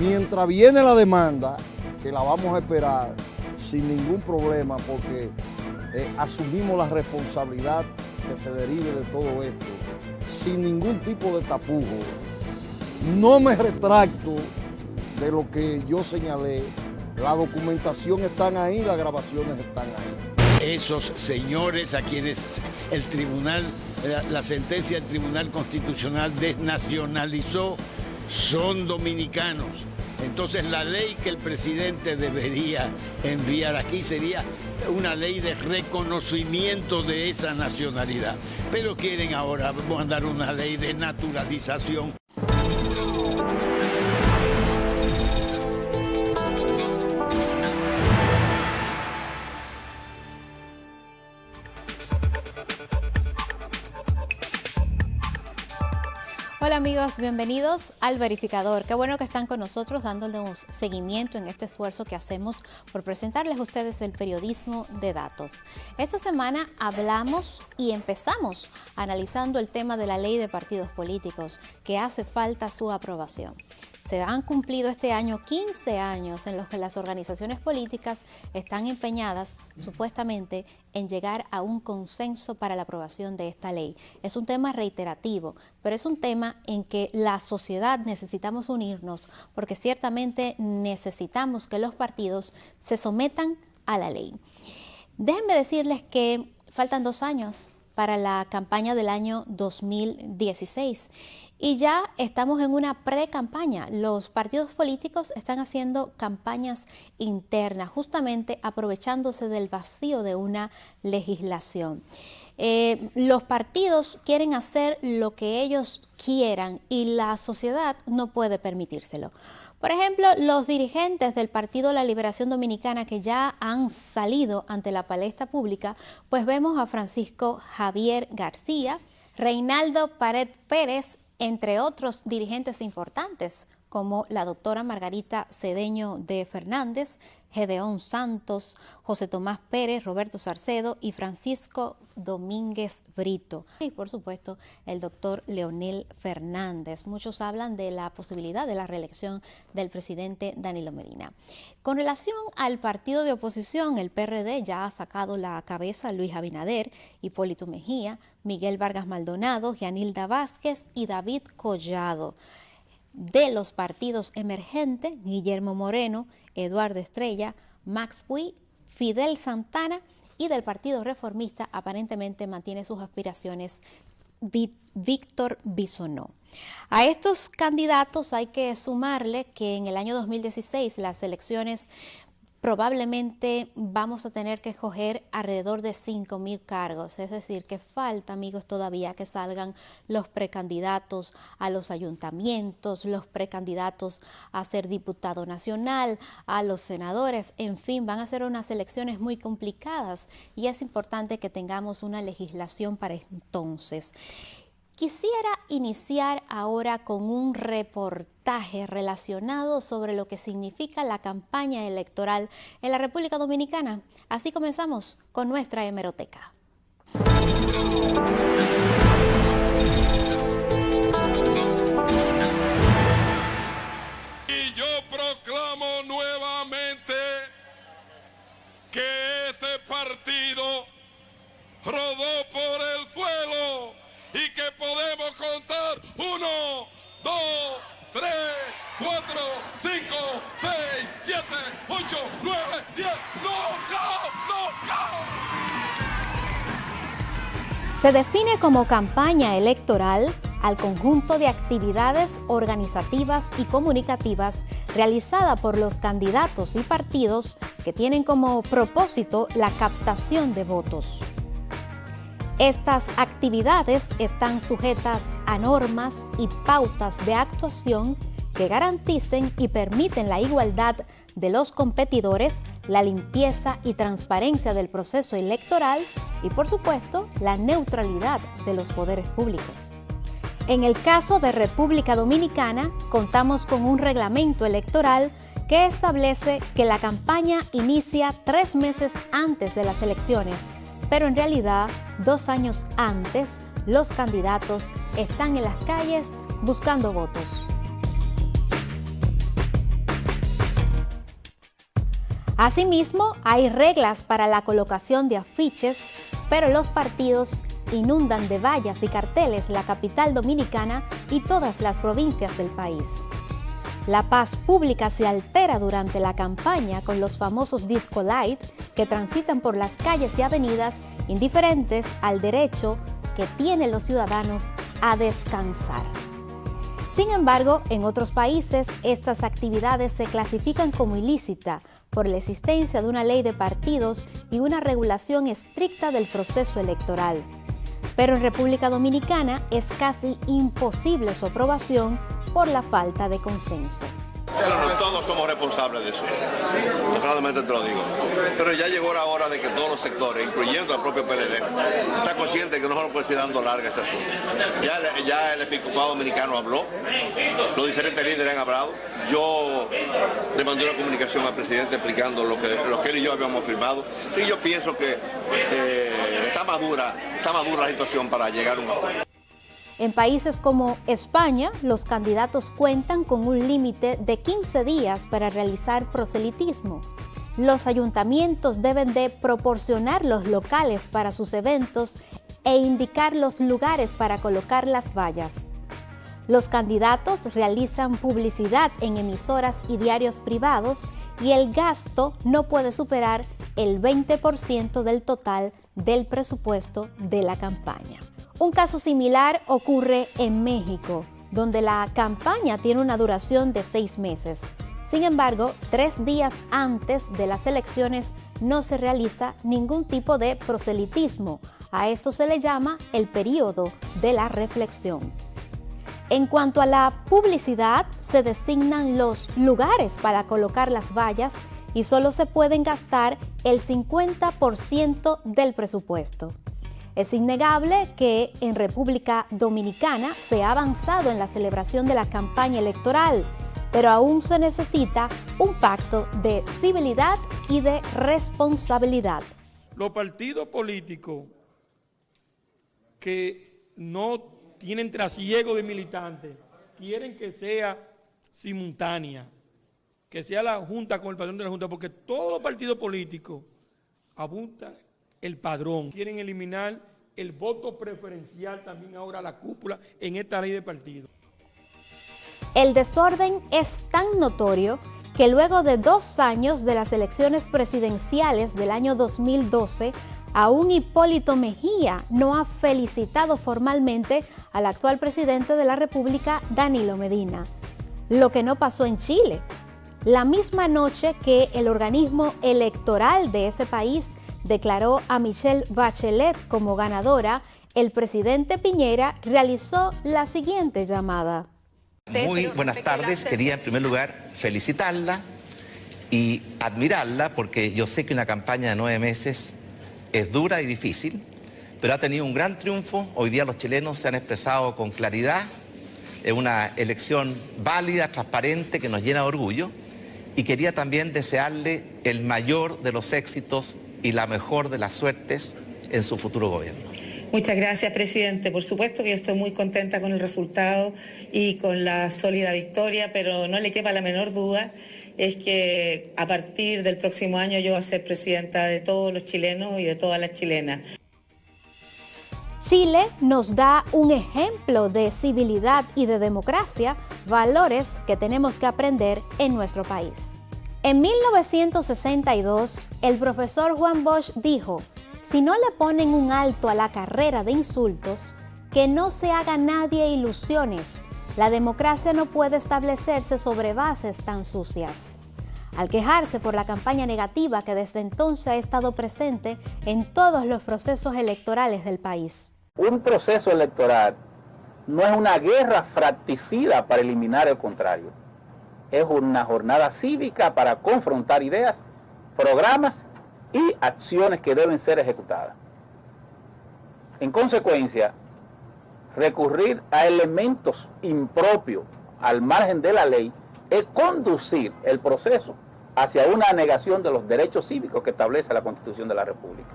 mientras viene la demanda, que la vamos a esperar sin ningún problema, porque asumimos la responsabilidad que se derive de todo esto, sin ningún tipo de tapujo. No me retracto de lo que yo señalé, la documentación están ahí, las grabaciones están ahí. Esos señores a quienes el tribunal, la sentencia del Tribunal Constitucional desnacionalizó, son dominicanos. Entonces la ley que el presidente debería enviar aquí sería una ley de reconocimiento de esa nacionalidad. Pero quieren ahora mandar una ley de naturalización. Hola amigos, bienvenidos al Verificador. Qué bueno que están con nosotros dándonos seguimiento en este esfuerzo que hacemos por presentarles a ustedes el periodismo de datos. Esta semana hablamos y empezamos analizando el tema de la ley de partidos políticos, que hace falta su aprobación. Se han cumplido este año 15 años en los que las organizaciones políticas están empeñadas, supuestamente, en llegar a un consenso para la aprobación de esta ley. Es un tema reiterativo, pero es un tema en que la sociedad necesitamos unirnos, porque ciertamente necesitamos que los partidos se sometan a la ley. Déjenme decirles que faltan 2 años para la campaña del año 2016. Y ya estamos en una pre-campaña. Los partidos políticos están haciendo campañas internas, justamente aprovechándose del vacío de una legislación. Los partidos quieren hacer lo que ellos quieran y la sociedad no puede permitírselo. Por ejemplo, los dirigentes del Partido La Liberación Dominicana que ya han salido ante la palestra pública, pues vemos a Francisco Javier García, Reinaldo Pared Pérez, entre otros dirigentes importantes, como la doctora Margarita Cedeño de Fernández, Gedeón Santos, José Tomás Pérez, Roberto Sarcedo y Francisco Domínguez Brito. Y por supuesto el doctor Leonel Fernández. Muchos hablan de la posibilidad de la reelección del presidente Danilo Medina. Con relación al partido de oposición, el PRD ya ha sacado la cabeza Luis Abinader, Hipólito Mejía, Miguel Vargas Maldonado, Yanilda Vázquez y David Collado. De los partidos emergentes, Guillermo Moreno, Eduardo Estrella, Max Puy, Fidel Santana, y del Partido Reformista aparentemente mantiene sus aspiraciones Víctor Bisonó. A estos candidatos hay que sumarle que en el año 2016 las elecciones probablemente vamos a tener que escoger alrededor de 5.000 cargos, es decir, que falta, amigos, todavía que salgan los precandidatos a los ayuntamientos, los precandidatos a ser diputado nacional, a los senadores, en fin, van a ser unas elecciones muy complicadas y es importante que tengamos una legislación para entonces. Quisiera iniciar ahora con un reportaje relacionado sobre lo que significa la campaña electoral en la República Dominicana. Así comenzamos con nuestra hemeroteca. Y yo proclamo nuevamente que ese partido rodó por el suelo y que podemos contar 1, 2, 3, 4, 5, 6, 7, 8, 9, 10, ¡no! Se define como campaña electoral al conjunto de actividades organizativas y comunicativas realizada por los candidatos y partidos que tienen como propósito la captación de votos. Estas actividades están sujetas a normas y pautas de actuación que garanticen y permiten la igualdad de los competidores, la limpieza y transparencia del proceso electoral y, por supuesto, la neutralidad de los poderes públicos. En el caso de República Dominicana, contamos con un reglamento electoral que establece que la campaña inicia 3 meses antes de las elecciones, pero en realidad 2 años antes los candidatos están en las calles buscando votos. Asimismo, hay reglas para la colocación de afiches, pero los partidos inundan de vallas y carteles la capital dominicana y todas las provincias del país. La paz pública se altera durante la campaña con los famosos disco light que transitan por las calles y avenidas indiferentes al derecho que tienen los ciudadanos a descansar. Sin embargo, en otros países, estas actividades se clasifican como ilícitas por la existencia de una ley de partidos y una regulación estricta del proceso electoral. Pero en República Dominicana es casi imposible su aprobación por la falta de consenso. Todos somos responsables de eso, realmente te lo digo. Pero ya llegó la hora de que todos los sectores, incluyendo el propio PLD, está consciente que no se lo puede seguir dando larga ese asunto. Ya el episcopado dominicano habló, los diferentes líderes han hablado. Yo le mandé una comunicación al presidente explicando lo que él y yo habíamos firmado. Sí, yo pienso que está madura la situación para llegar a un acuerdo. En países como España, los candidatos cuentan con un límite de 15 días para realizar proselitismo. Los ayuntamientos deben de proporcionar los locales para sus eventos e indicar los lugares para colocar las vallas. Los candidatos realizan publicidad en emisoras y diarios privados y el gasto no puede superar el 20% del total del presupuesto de la campaña. Un caso similar ocurre en México, donde la campaña tiene una duración de 6 meses. Sin embargo, 3 días antes de las elecciones no se realiza ningún tipo de proselitismo. A esto se le llama el periodo de la reflexión. En cuanto a la publicidad, se designan los lugares para colocar las vallas y solo se pueden gastar el 50% del presupuesto. Es innegable que en República Dominicana se ha avanzado en la celebración de la campaña electoral, pero aún se necesita un pacto de civilidad y de responsabilidad. Los partidos políticos que no tienen trasiego de militantes quieren que sea simultánea, que sea la Junta con el padrón de la Junta, porque todos los partidos políticos apuntan el padrón. Quieren eliminar el voto preferencial también ahora a la cúpula en esta ley de partidos. El desorden es tan notorio que luego de 2 años de las elecciones presidenciales del año 2012, aún Hipólito Mejía no ha felicitado formalmente al actual presidente de la República, Danilo Medina. Lo que no pasó en Chile. La misma noche que el organismo electoral de ese país declaró a Michelle Bachelet como ganadora, el presidente Piñera realizó la siguiente llamada. Muy buenas tardes, quería en primer lugar felicitarla y admirarla porque yo sé que una campaña de 9 meses es dura y difícil, pero ha tenido un gran triunfo. Hoy día los chilenos se han expresado con claridad, es una elección válida, transparente, que nos llena de orgullo, y quería también desearle el mayor de los éxitos y la mejor de las suertes en su futuro gobierno. Muchas gracias, presidente. Por supuesto que yo estoy muy contenta con el resultado y con la sólida victoria, pero no le quepa la menor duda, es que a partir del próximo año yo voy a ser presidenta de todos los chilenos y de todas las chilenas. Chile nos da un ejemplo de civilidad y de democracia, valores que tenemos que aprender en nuestro país. En 1962, el profesor Juan Bosch dijo: si no le ponen un alto a la carrera de insultos, que no se haga nadie ilusiones. La democracia no puede establecerse sobre bases tan sucias. Al quejarse por la campaña negativa que desde entonces ha estado presente en todos los procesos electorales del país. Un proceso electoral no es una guerra fratricida para eliminar el contrario. Es una jornada cívica para confrontar ideas, programas y acciones que deben ser ejecutadas. En consecuencia, recurrir a elementos impropios al margen de la ley es conducir el proceso hacia una negación de los derechos cívicos que establece la Constitución de la República.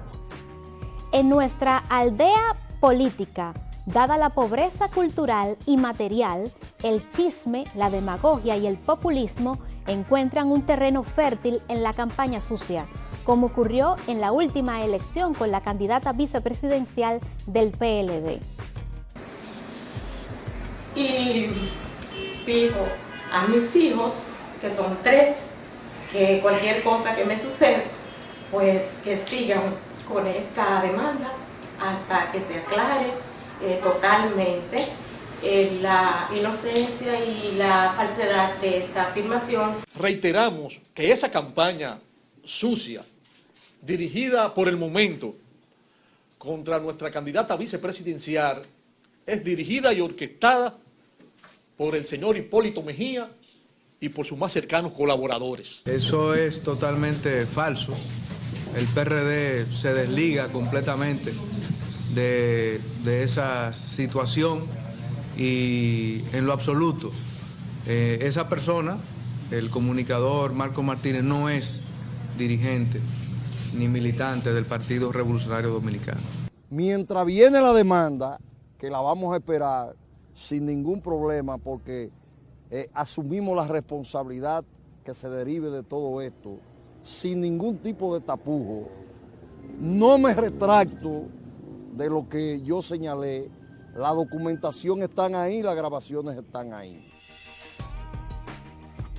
En nuestra aldea política, Dada la pobreza cultural y material, el chisme, la demagogia y el populismo encuentran un terreno fértil en la campaña sucia, como ocurrió en la última elección con la candidata vicepresidencial del PLD. Y pido a mis hijos, que son 3, que cualquier cosa que me suceda, pues que sigan con esta demanda hasta que se aclare totalmente la inocencia y la falsedad de esta afirmación. Reiteramos que esa campaña sucia, dirigida por el momento contra nuestra candidata vicepresidencial, es dirigida y orquestada por el señor Hipólito Mejía y por sus más cercanos colaboradores. Eso es totalmente falso. El PRD se desliga completamente de esa situación y en lo absoluto esa persona, el comunicador Marco Martínez, no es dirigente ni militante del Partido Revolucionario Dominicano. Mientras viene la demanda, que la vamos a esperar sin ningún problema porque asumimos la responsabilidad que se derive de todo esto, sin ningún tipo de tapujo, no me retracto de lo que yo señalé, la documentación están ahí, las grabaciones están ahí.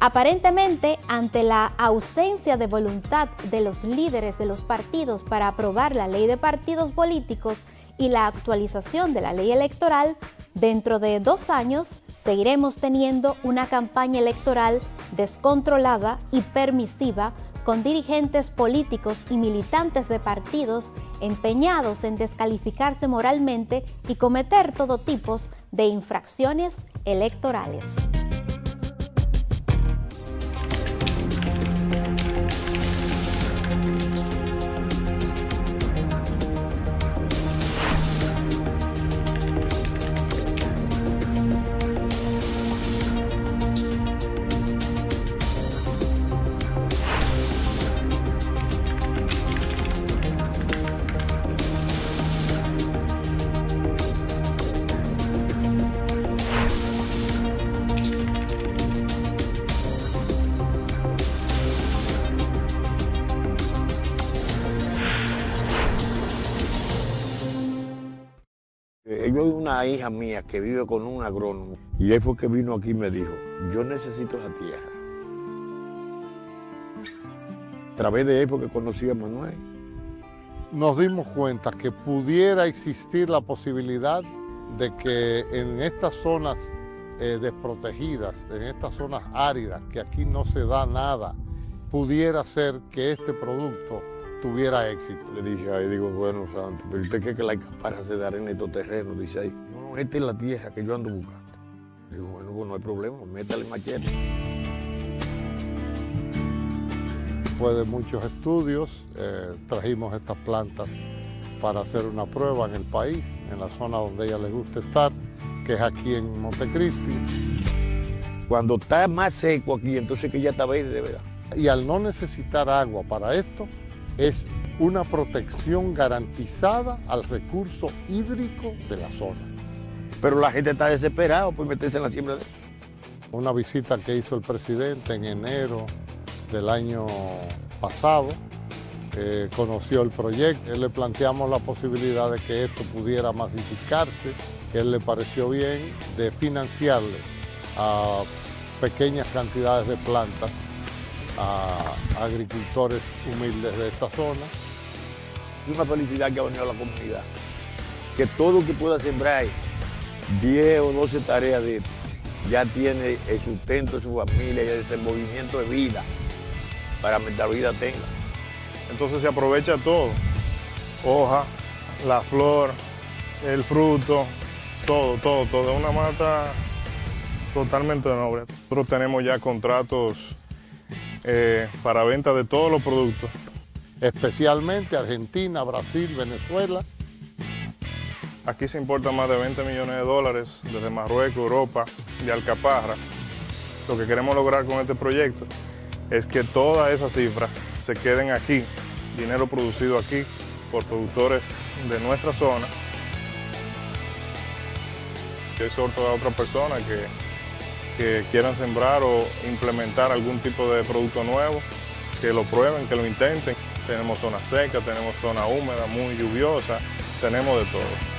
Aparentemente, ante la ausencia de voluntad de los líderes de los partidos para aprobar la ley de partidos políticos y la actualización de la ley electoral, dentro de 2 años seguiremos teniendo una campaña electoral descontrolada y permisiva con dirigentes políticos y militantes de partidos empeñados en descalificarse moralmente y cometer todo tipo de infracciones electorales. Yo tengo una hija mía que vive con un agrónomo y él fue que vino aquí y me dijo, yo necesito esa tierra. A través de él porque conocí a Manuel. Nos dimos cuenta que pudiera existir la posibilidad de que en estas zonas desprotegidas, en estas zonas áridas, que aquí no se da nada, pudiera ser que este producto tuviera éxito. Le dije ahí, digo, bueno, santo, pero ¿usted cree que la capara se dará en estos terrenos? Dice ahí, no, esta es la tierra que yo ando buscando. Digo, bueno, pues no hay problema, métale machete. Después de muchos estudios, trajimos estas plantas para hacer una prueba en el país, en la zona donde a ella le gusta estar, que es aquí en Montecristi. Cuando está más seco aquí, entonces que ya está verde de verdad. Y al no necesitar agua para esto, es una protección garantizada al recurso hídrico de la zona. Pero la gente está desesperada por meterse en la siembra de eso. Una visita que hizo el presidente en enero del año pasado, conoció el proyecto, le planteamos la posibilidad de que esto pudiera masificarse, que a él le pareció bien, de financiarle a pequeñas cantidades de plantas a agricultores humildes de esta zona. Es una felicidad que ha venido a la comunidad, que todo el que pueda sembrar 10 o 12 tareas de esto, ya tiene el sustento de su familia y el desenvolvimiento de vida para que la vida tenga. Entonces se aprovecha todo, hoja, la flor, el fruto, todo, es una mata totalmente noble. Nosotros tenemos ya contratos para venta de todos los productos. Especialmente Argentina, Brasil, Venezuela. Aquí se importa más de 20 millones de dólares desde Marruecos, Europa, de alcaparra. Lo que queremos lograr con este proyecto es que todas esas cifras se queden aquí, dinero producido aquí por productores de nuestra zona, yo exhorto a otras personas que quieran sembrar o implementar algún tipo de producto nuevo, que lo prueben, que lo intenten. Tenemos zona seca, tenemos zona húmeda, muy lluviosa, tenemos de todo.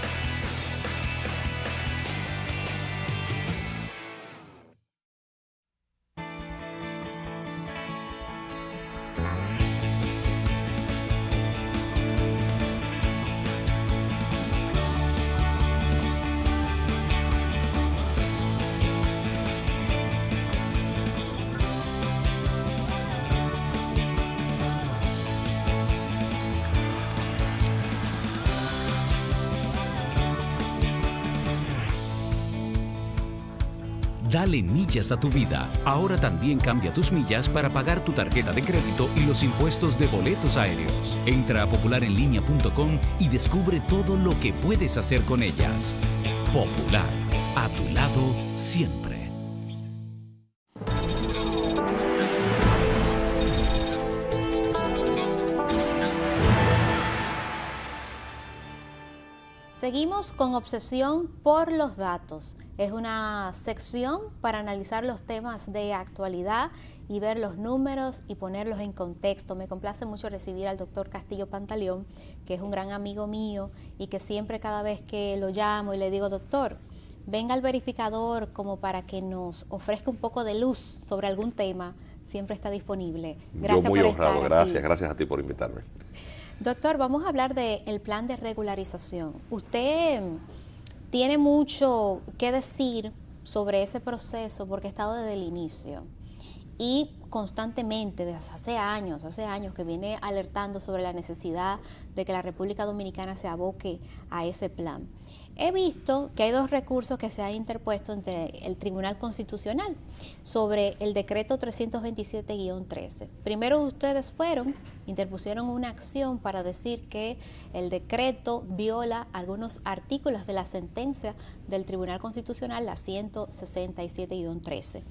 Dale millas a tu vida. Ahora también cambia tus millas para pagar tu tarjeta de crédito y los impuestos de boletos aéreos. Entra a popularenlinea.com y descubre todo lo que puedes hacer con ellas. Popular, a tu lado siempre. Seguimos con Obsesión por los Datos. Es una sección para analizar los temas de actualidad y ver los números y ponerlos en contexto. Me complace mucho recibir al doctor Castillo Pantaleón, que es un gran amigo mío y que siempre cada vez que lo llamo y le digo, doctor, venga al verificador como para que nos ofrezca un poco de luz sobre algún tema, siempre está disponible. Gracias. Yo muy honrado, gracias a ti por invitarme. Doctor, vamos a hablar del plan de regularización. Usted tiene mucho que decir sobre ese proceso porque ha estado desde el inicio y constantemente, desde hace años que viene alertando sobre la necesidad de que la República Dominicana se aboque a ese plan. He visto que hay dos recursos que se han interpuesto ante el Tribunal Constitucional sobre el decreto 327-13. Primero ustedes interpusieron una acción para decir que el decreto viola algunos artículos de la sentencia del Tribunal Constitucional, la 167-13.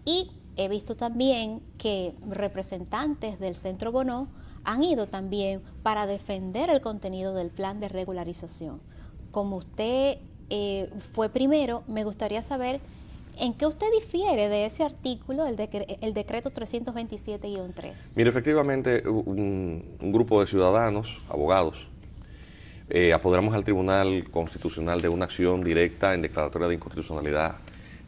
Y he visto también que representantes del Centro Bonó han ido también para defender el contenido del plan de regularización. Como usted fue primero, me gustaría saber en qué usted difiere de ese artículo, el decreto 327-13. Mire, efectivamente, un grupo de ciudadanos, abogados, apoderamos al Tribunal Constitucional de una acción directa en declaratoria de inconstitucionalidad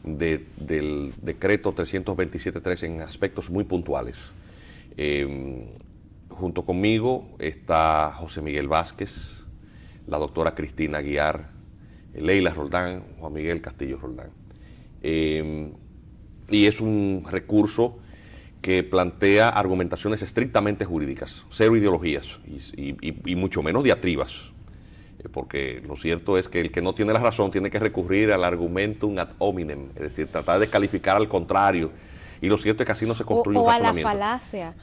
del decreto 327-13 en aspectos muy puntuales. Junto conmigo está José Miguel Vázquez, la doctora Cristina Aguiar, Leila Roldán, Juan Miguel Castillo Roldán. Y es un recurso que plantea argumentaciones estrictamente jurídicas, cero ideologías y mucho menos diatribas, porque lo cierto es que el que no tiene la razón tiene que recurrir al argumentum ad hominem, es decir, tratar de calificar al contrario. Y lo cierto es que así no se construye un razonamiento.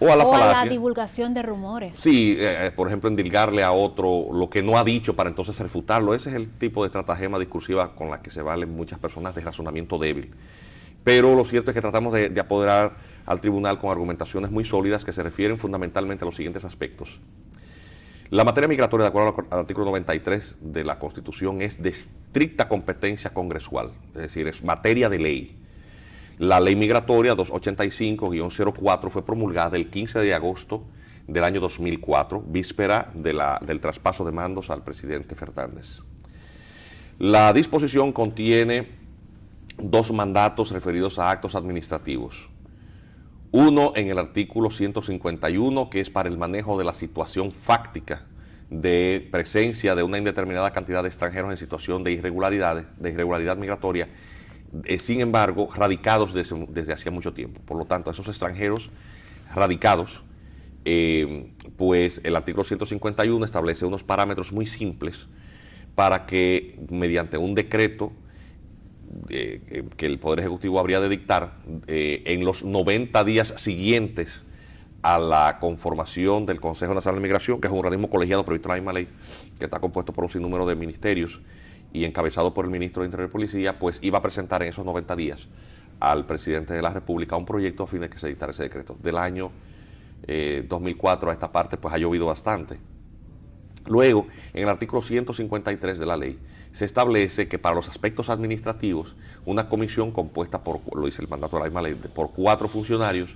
O a la divulgación de rumores. Sí, por ejemplo, endilgarle a otro lo que no ha dicho para entonces refutarlo. Ese es el tipo de estratagema discursiva con la que se valen muchas personas de razonamiento débil. Pero lo cierto es que tratamos de apoderar al tribunal con argumentaciones muy sólidas que se refieren fundamentalmente a los siguientes aspectos. La materia migratoria, de acuerdo al artículo 93 de la Constitución, es de estricta competencia congresual, es decir, es materia de ley. La ley migratoria 285-04 fue promulgada el 15 de agosto del año 2004, víspera del traspaso de mandos al presidente Fernández. La disposición contiene dos mandatos referidos a actos administrativos. Uno en el artículo 151, que es para el manejo de la situación fáctica de presencia de una indeterminada cantidad de extranjeros en situación de irregularidad migratoria, sin embargo, radicados desde hacía mucho tiempo. Por lo tanto, esos extranjeros radicados, pues el artículo 151 establece unos parámetros muy simples para que, mediante un decreto que el Poder Ejecutivo habría de dictar, en los 90 días siguientes a la conformación del Consejo Nacional de Migración, que es un organismo colegiado previsto en la misma ley, que está compuesto por un sinnúmero de ministerios y encabezado por el ministro de Interior y Policía, pues iba a presentar en esos 90 días al presidente de la República un proyecto a fin de que se dictara ese decreto. Del año 2004 a esta parte, pues ha llovido bastante. Luego, en el artículo 153 de la ley, se establece que para los aspectos administrativos, una comisión compuesta por, lo dice el mandato de la misma ley, por 4 funcionarios,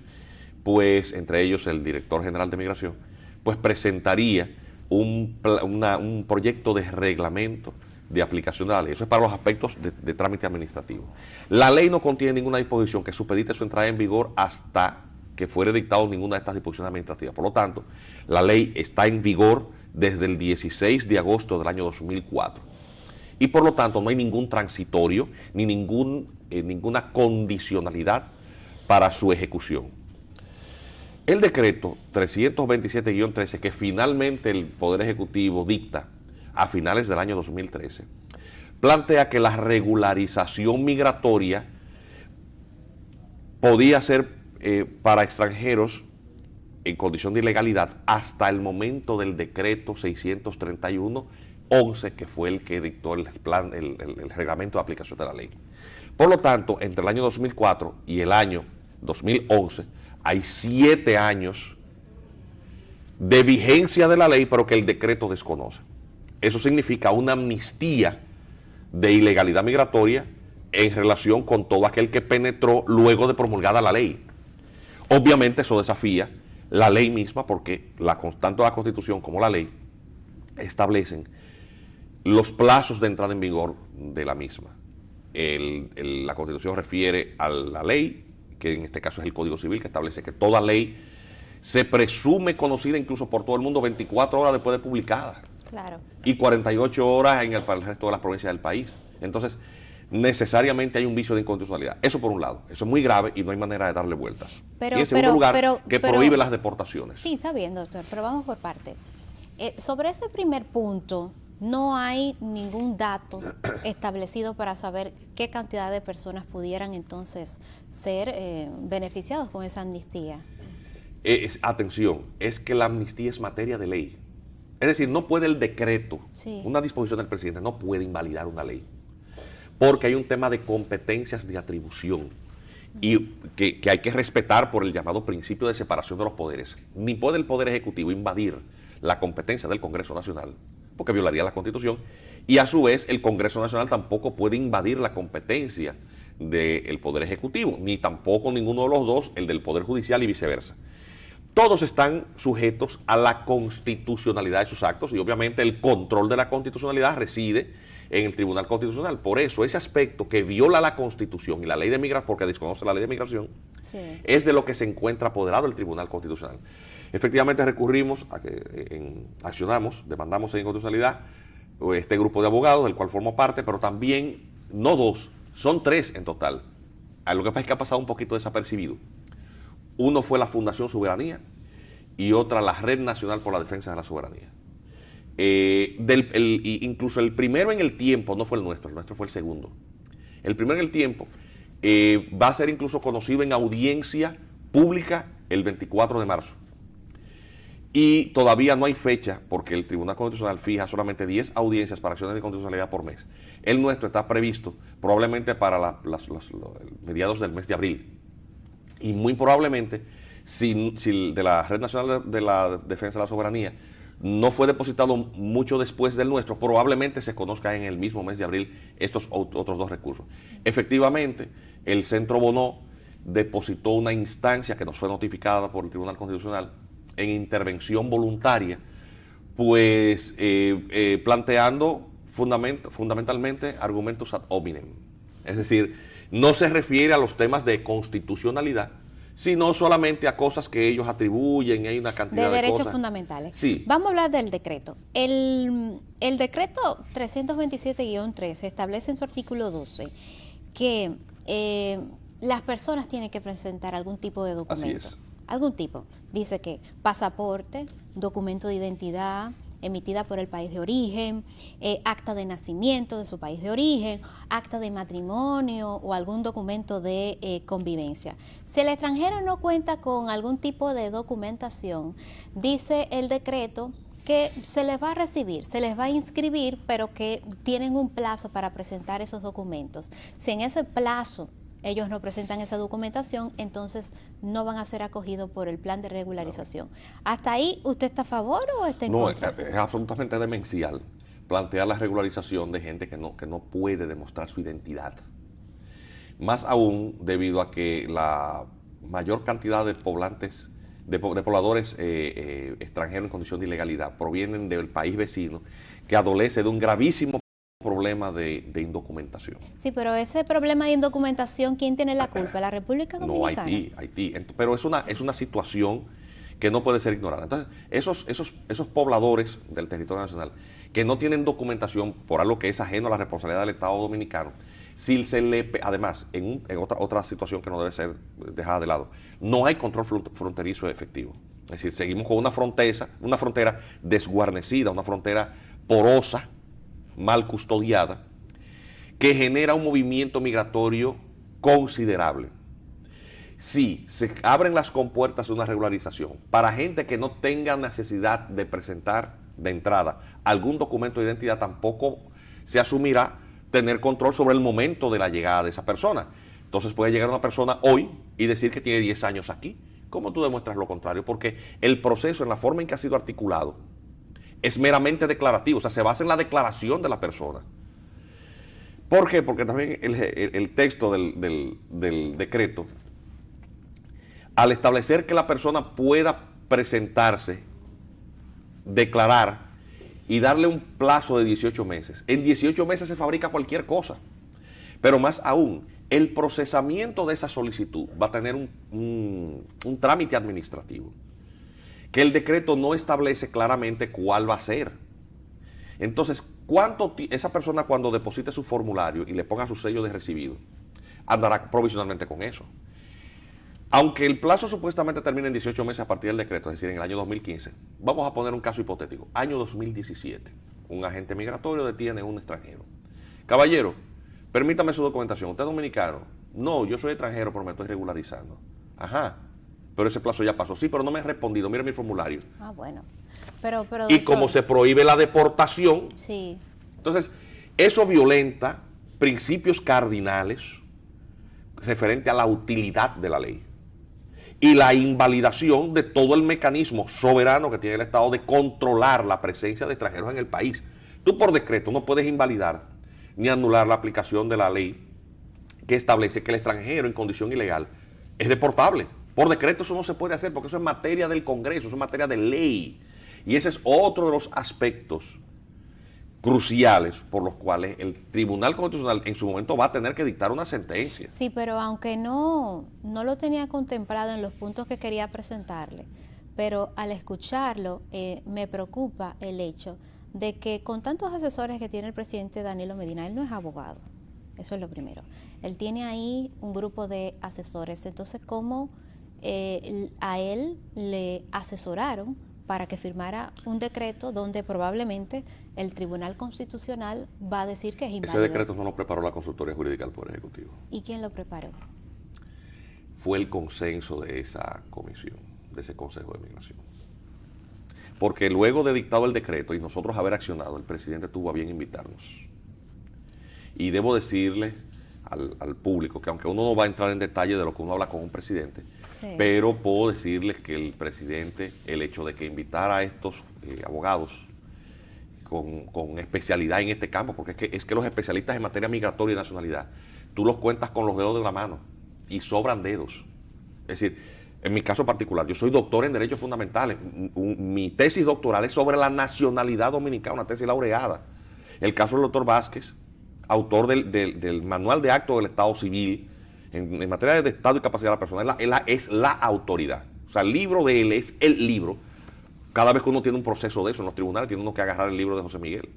pues entre ellos el director general de Migración, pues presentaría un proyecto de reglamento de aplicación de la ley. Eso es para los aspectos de trámite administrativo. La ley no contiene ninguna disposición que supedite su entrada en vigor hasta que fuere dictado ninguna de estas disposiciones administrativas. Por lo tanto, la ley está en vigor desde el 16 de agosto del año 2004. Y por lo tanto no hay ningún transitorio ni ninguna condicionalidad para su ejecución. El decreto 327-13 que finalmente el Poder Ejecutivo dicta a finales del año 2013, plantea que la regularización migratoria podía ser para extranjeros en condición de ilegalidad hasta el momento del decreto 631-11, que fue el que dictó el reglamento de aplicación de la ley. Por lo tanto, entre el año 2004 y el año 2011 hay 7 años de vigencia de la ley, pero que el decreto desconoce. Eso significa una amnistía de ilegalidad migratoria en relación con todo aquel que penetró luego de promulgada la ley. Obviamente eso desafía la ley misma, porque tanto la Constitución como la ley establecen los plazos de entrada en vigor de la misma. La Constitución refiere a la ley, que en este caso es el Código Civil, que establece que toda ley se presume conocida incluso por todo el mundo 24 horas después de publicada. Claro. Y 48 horas para el resto de las provincias del país. Entonces, necesariamente hay un vicio de inconstitucionalidad. Eso por un lado. Eso es muy grave y no hay manera de darle vueltas. Y en segundo lugar, que prohíbe las deportaciones. Sí, está bien, doctor, pero vamos por parte. Sobre ese primer punto, no hay ningún dato establecido para saber qué cantidad de personas pudieran entonces ser beneficiados con esa amnistía. Atención, es que la amnistía es materia de ley. Es decir, no puede el decreto, una disposición del presidente, no puede invalidar una ley. Porque hay un tema de competencias de atribución y que hay que respetar por el llamado principio de separación de los poderes. Ni puede el Poder Ejecutivo invadir la competencia del Congreso Nacional, porque violaría la Constitución, y a su vez el Congreso Nacional tampoco puede invadir la competencia del Poder Ejecutivo, ni tampoco ninguno de los dos, el del Poder Judicial y viceversa. Todos están sujetos a la constitucionalidad de sus actos y obviamente el control de la constitucionalidad reside en el Tribunal Constitucional. Por eso, ese aspecto que viola la Constitución y la ley de migración, porque desconoce la ley de migración, es de lo que se encuentra apoderado el Tribunal Constitucional. Efectivamente recurrimos a que accionamos, demandamos en inconstitucionalidad este grupo de abogados, del cual formo parte, pero también, no 2, son 3 en total. Lo que pasa es que ha pasado un poquito desapercibido. Uno fue la Fundación Soberanía y otra la Red Nacional por la Defensa de la Soberanía. Incluso el primero en el tiempo no fue el nuestro fue el segundo. El primero en el tiempo va a ser incluso conocido en audiencia pública el 24 de marzo. Y todavía no hay fecha porque el Tribunal Constitucional fija solamente 10 audiencias para acciones de constitucionalidad por mes. El nuestro está previsto probablemente para mediados del mes de abril. Y muy probablemente, si de la Red Nacional de la Defensa de la Soberanía no fue depositado mucho después del nuestro, probablemente se conozca en el mismo mes de abril estos otros 2 recursos. Efectivamente, el Centro Bonó depositó una instancia que nos fue notificada por el Tribunal Constitucional en intervención voluntaria, pues planteando fundamentalmente argumentos ad hominem. Es decir, no se refiere a los temas de constitucionalidad, sino solamente a cosas que ellos atribuyen, hay una cantidad de derechos cosas. fundamentales. Sí. Vamos a hablar del decreto. El decreto 327-13 establece en su artículo 12 que las personas tienen que presentar algún tipo de documento. Así es. Algún tipo. Dice que pasaporte, documento de identidad emitida por el país de origen, acta de nacimiento de su país de origen, acta de matrimonio o algún documento de convivencia. Si el extranjero no cuenta con algún tipo de documentación, dice el decreto que se les va a recibir, se les va a inscribir, pero que tienen un plazo para presentar esos documentos. Si en ese plazo ellos no presentan esa documentación, entonces no van a ser acogidos por el plan de regularización. ¿Hasta ahí usted está a favor o está en contra? No, es absolutamente demencial plantear la regularización de gente que no puede demostrar su identidad. Más aún debido a que la mayor cantidad de pobladores extranjeros en condición de ilegalidad provienen del país vecino, que adolece de un gravísimo problema de indocumentación. Sí, pero ese problema de indocumentación, ¿quién tiene la culpa? ¿La República Dominicana? No, Haití. Pero es una situación que no puede ser ignorada. Entonces, esos pobladores del territorio nacional que no tienen documentación por algo que es ajeno a la responsabilidad del Estado dominicano, si se le, además, en otra situación que no debe ser dejada de lado, no hay control fronterizo efectivo. Es decir, seguimos con una frontera desguarnecida, una frontera porosa, mal custodiada, que genera un movimiento migratorio considerable. Si se abren las compuertas de una regularización para gente que no tenga necesidad de presentar de entrada algún documento de identidad, tampoco se asumirá tener control sobre el momento de la llegada de esa persona. Entonces puede llegar una persona hoy y decir que tiene 10 años aquí. ¿Cómo tú demuestras lo contrario? Porque el proceso, en la forma en que ha sido articulado, es meramente declarativo, o sea, se basa en la declaración de la persona. ¿Por qué? Porque también el texto del decreto, al establecer que la persona pueda presentarse, declarar y darle un plazo de 18 meses, en 18 meses se fabrica cualquier cosa. Pero más aún, el procesamiento de esa solicitud va a tener un trámite administrativo que el decreto no establece claramente cuál va a ser. Entonces, esa persona cuando deposite su formulario y le ponga su sello de recibido, andará provisionalmente con eso. Aunque el plazo supuestamente termine en 18 meses a partir del decreto, es decir, en el año 2015, vamos a poner un caso hipotético. Año 2017, un agente migratorio detiene a un extranjero. Caballero, permítame su documentación. ¿Usted es dominicano? No, yo soy extranjero, pero me estoy regularizando. Ajá, pero ese plazo ya pasó. Sí, pero no me ha respondido. Mira mi formulario. Ah, bueno. Pero y como se prohíbe la deportación, sí. Entonces, eso violenta principios cardinales referente a la utilidad de la ley y la invalidación de todo el mecanismo soberano que tiene el Estado de controlar la presencia de extranjeros en el país. Tú por decreto no puedes invalidar ni anular la aplicación de la ley que establece que el extranjero en condición ilegal es deportable. Por decreto eso no se puede hacer porque eso es materia del Congreso, eso es materia de ley. Y ese es otro de los aspectos cruciales por los cuales el Tribunal Constitucional en su momento va a tener que dictar una sentencia. Sí, pero aunque no lo tenía contemplado en los puntos que quería presentarle, pero al escucharlo me preocupa el hecho de que con tantos asesores que tiene el presidente Danilo Medina, él no es abogado, eso es lo primero. Él tiene ahí un grupo de asesores, entonces ¿cómo a él le asesoraron para que firmara un decreto donde probablemente el Tribunal Constitucional va a decir que es inválido? Ese decreto no lo preparó la Consultoría Jurídica del Poder Ejecutivo. ¿Y quién lo preparó? Fue el consenso de esa comisión, de ese Consejo de Migración. Porque luego de dictado el decreto y nosotros haber accionado, el presidente tuvo a bien invitarnos. Y debo decirle al público que aunque uno no va a entrar en detalle de lo que uno habla con un presidente, sí, pero puedo decirles que el presidente, el hecho de que invitara a estos abogados con especialidad en este campo, porque es que los especialistas en materia migratoria y nacionalidad, tú los cuentas con los dedos de la mano y sobran dedos. Es decir, en mi caso particular, yo soy doctor en Derechos Fundamentales, mi tesis doctoral es sobre la nacionalidad dominicana, una tesis laureada. El caso del doctor Vázquez, autor del Manual de Actos del Estado Civil, en materia de Estado y capacidad de la persona, es la autoridad. O sea, el libro de él es el libro. Cada vez que uno tiene un proceso de eso en los tribunales, tiene uno que agarrar el libro de José Miguel.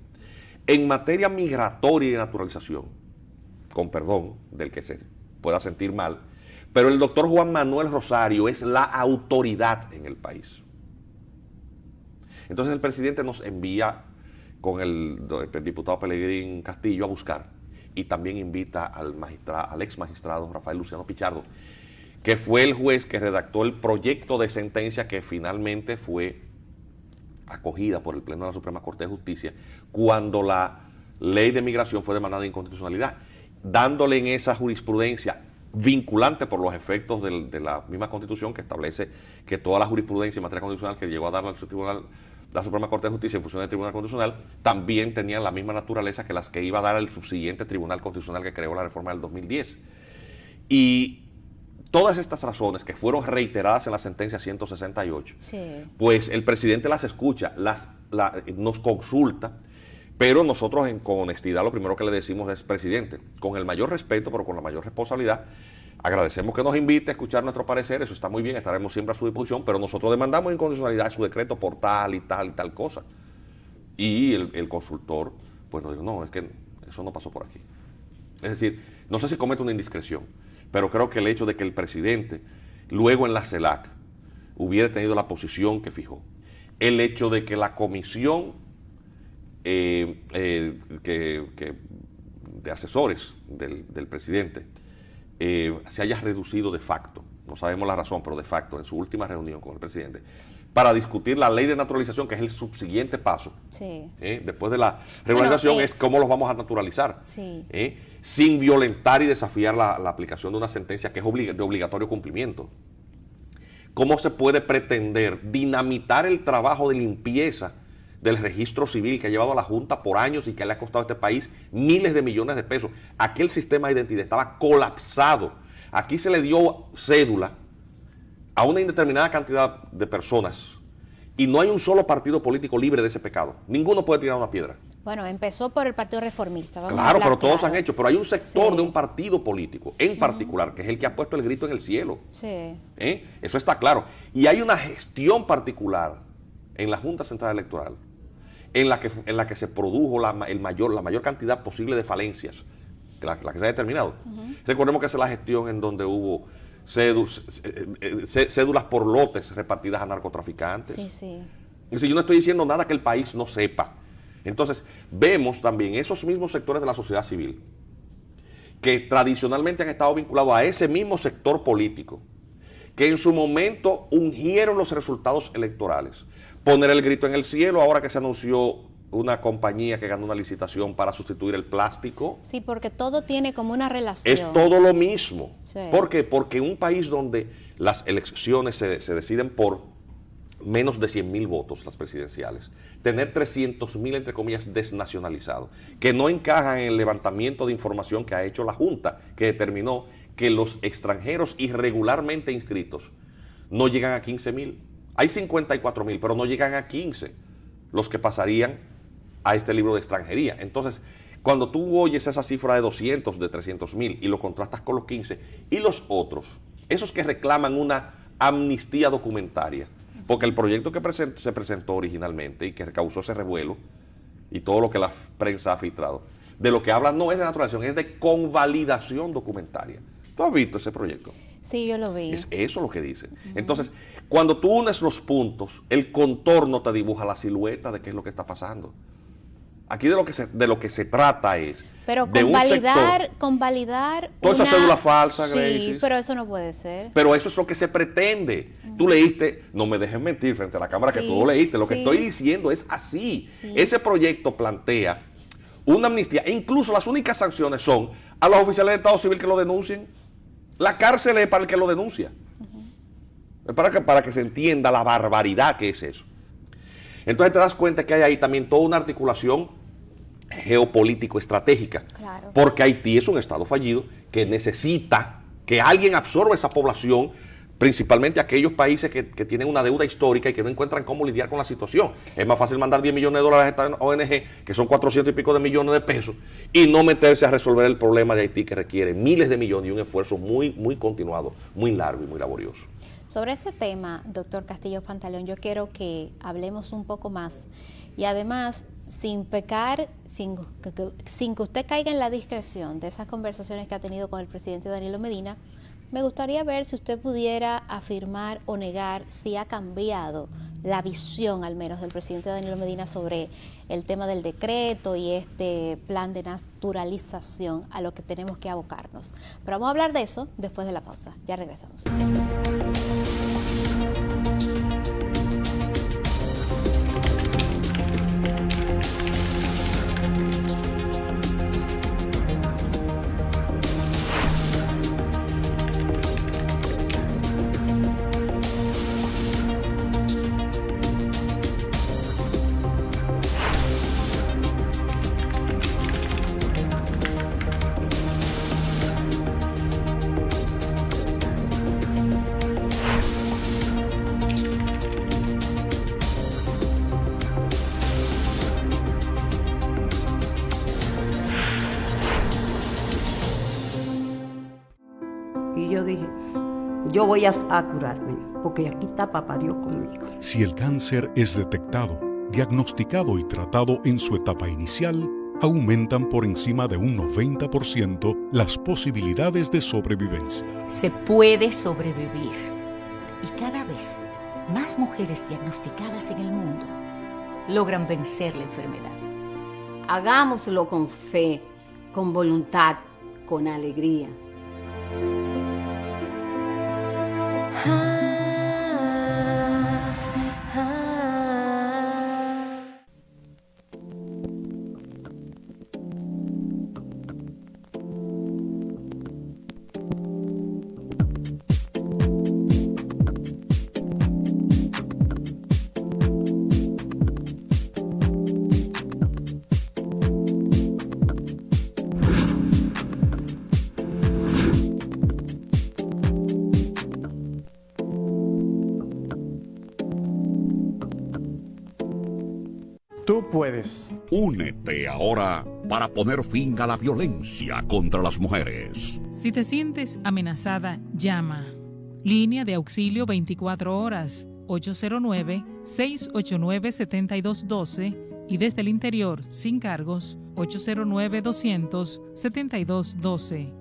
En materia migratoria y de naturalización, con perdón del que se pueda sentir mal, pero el doctor Juan Manuel Rosario es la autoridad en el país. Entonces el presidente nos envía con el diputado Pelegrín Castillo a buscar, y también invita al ex magistrado Rafael Luciano Pichardo, que fue el juez que redactó el proyecto de sentencia que finalmente fue acogida por el Pleno de la Suprema Corte de Justicia cuando la ley de migración fue demandada de inconstitucionalidad, dándole en esa jurisprudencia vinculante por los efectos de la misma Constitución, que establece que toda la jurisprudencia en materia constitucional que llegó a dar la Suprema Corte de Justicia en función del Tribunal Constitucional también tenían la misma naturaleza que las que iba a dar el subsiguiente Tribunal Constitucional que creó la reforma del 2010. Y todas estas razones que fueron reiteradas en la sentencia 168, pues el presidente las escucha, nos consulta, pero nosotros con honestidad lo primero que le decimos es: presidente, con el mayor respeto, pero con la mayor responsabilidad, agradecemos que nos invite a escuchar nuestro parecer, eso está muy bien, estaremos siempre a su disposición, pero nosotros demandamos incondicionalidad de su decreto por tal y tal y tal cosa. Y el consultor, pues nos dijo: no, es que eso no pasó por aquí. Es decir, no sé si comete una indiscreción, pero creo que el hecho de que el presidente, luego en la CELAC, hubiera tenido la posición que fijó, el hecho de que la comisión de asesores del presidente se haya reducido de facto, no sabemos la razón, pero de facto, en su última reunión con el presidente, para discutir la ley de naturalización, que es el subsiguiente paso, después de la regularización, es cómo los vamos a naturalizar, sin violentar y desafiar la aplicación de una sentencia que es de obligatorio cumplimiento. ¿Cómo se puede pretender dinamitar el trabajo de limpieza del registro civil que ha llevado a la Junta por años y que le ha costado a este país miles de millones de pesos? Aquí el sistema de identidad estaba colapsado. Aquí se le dio cédula a una indeterminada cantidad de personas y no hay un solo partido político libre de ese pecado. Ninguno puede tirar una piedra. Bueno, empezó por el Partido Reformista. Claro, pero todos han hecho. Pero hay un sector de un partido político en particular, que es el que ha puesto el grito en el cielo. Eso está claro. Y hay una gestión particular en la Junta Central Electoral en la que se produjo la mayor cantidad posible de falencias, la que se ha determinado. Recordemos que esa es la gestión en donde hubo cédulas por lotes repartidas a narcotraficantes. Es decir, yo no estoy diciendo nada que el país no sepa. Entonces, vemos también esos mismos sectores de la sociedad civil que tradicionalmente han estado vinculados a ese mismo sector político, que en su momento ungieron los resultados electorales. Poner el grito en el cielo ahora que se anunció una compañía que ganó una licitación para sustituir el plástico. Sí, porque todo tiene como una relación. Es todo lo mismo. ¿Por qué? Porque en un país donde las elecciones se deciden por menos de 100.000 votos, las presidenciales, tener 300.000, entre comillas, desnacionalizados, que no encajan en el levantamiento de información que ha hecho la Junta, que determinó que los extranjeros irregularmente inscritos no llegan a 15.000. Hay 54.000, pero no llegan a 15 los que pasarían a este libro de extranjería. Entonces, cuando tú oyes esa cifra de 200, de 300.000 y lo contrastas con los 15 y los otros, esos que reclaman una amnistía documentaria, porque el proyecto que se presentó originalmente y que causó ese revuelo y todo lo que la prensa ha filtrado, de lo que habla no es de naturalización, es de convalidación documentaria. ¿Tú has visto ese proyecto? Sí, yo lo vi. Es eso lo que dice. Entonces, cuando tú unes los puntos, el contorno te dibuja la silueta de qué es lo que está pasando. Aquí de lo que se trata es pero de convalidar toda esa cédula falsa, sí, Gracie. Pero eso no puede ser. Pero eso es lo que se pretende. Tú leíste, no me dejes mentir frente a la cámara que tú lo leíste. Lo que estoy diciendo es así. Ese proyecto plantea una amnistía e incluso las únicas sanciones son a los oficiales de Estado Civil que lo denuncien. La cárcel es para el que lo denuncia. Es para que se entienda la barbaridad que es eso. Entonces te das cuenta que hay ahí también toda una articulación geopolítico-estratégica. Porque Haití es un estado fallido que necesita que alguien absorba esa población, principalmente aquellos países que tienen una deuda histórica y que no encuentran cómo lidiar con la situación. Es más fácil mandar 10 millones de dólares a esta ONG, que son 400 y pico de millones de pesos, y no meterse a resolver el problema de Haití, que requiere miles de millones y un esfuerzo muy, muy continuado, muy largo y muy laborioso. Sobre ese tema, doctor Castillo Pantaleón, yo quiero que hablemos un poco más y además, sin pecar, sin que usted caiga en la discreción de esas conversaciones que ha tenido con el presidente Danilo Medina, me gustaría ver si usted pudiera afirmar o negar si ha cambiado la visión, al menos, del presidente Danilo Medina sobre el tema del decreto y este plan de naturalización a lo que tenemos que abocarnos. Pero vamos a hablar de eso después de la pausa. Ya regresamos. yo voy a curarme, porque aquí está papá Dios conmigo. Si el cáncer es detectado, diagnosticado y tratado en su etapa inicial, aumentan por encima de un 90% las posibilidades de sobrevivencia. Se puede sobrevivir. Y cada vez más mujeres diagnosticadas en el mundo logran vencer la enfermedad. Hagámoslo con fe, con voluntad, con alegría. Tú puedes. Únete ahora para poner fin a la violencia contra las mujeres. Si te sientes amenazada, llama. Línea de auxilio 24 horas, 809-689-7212 y desde el interior, sin cargos, 809-200-7212.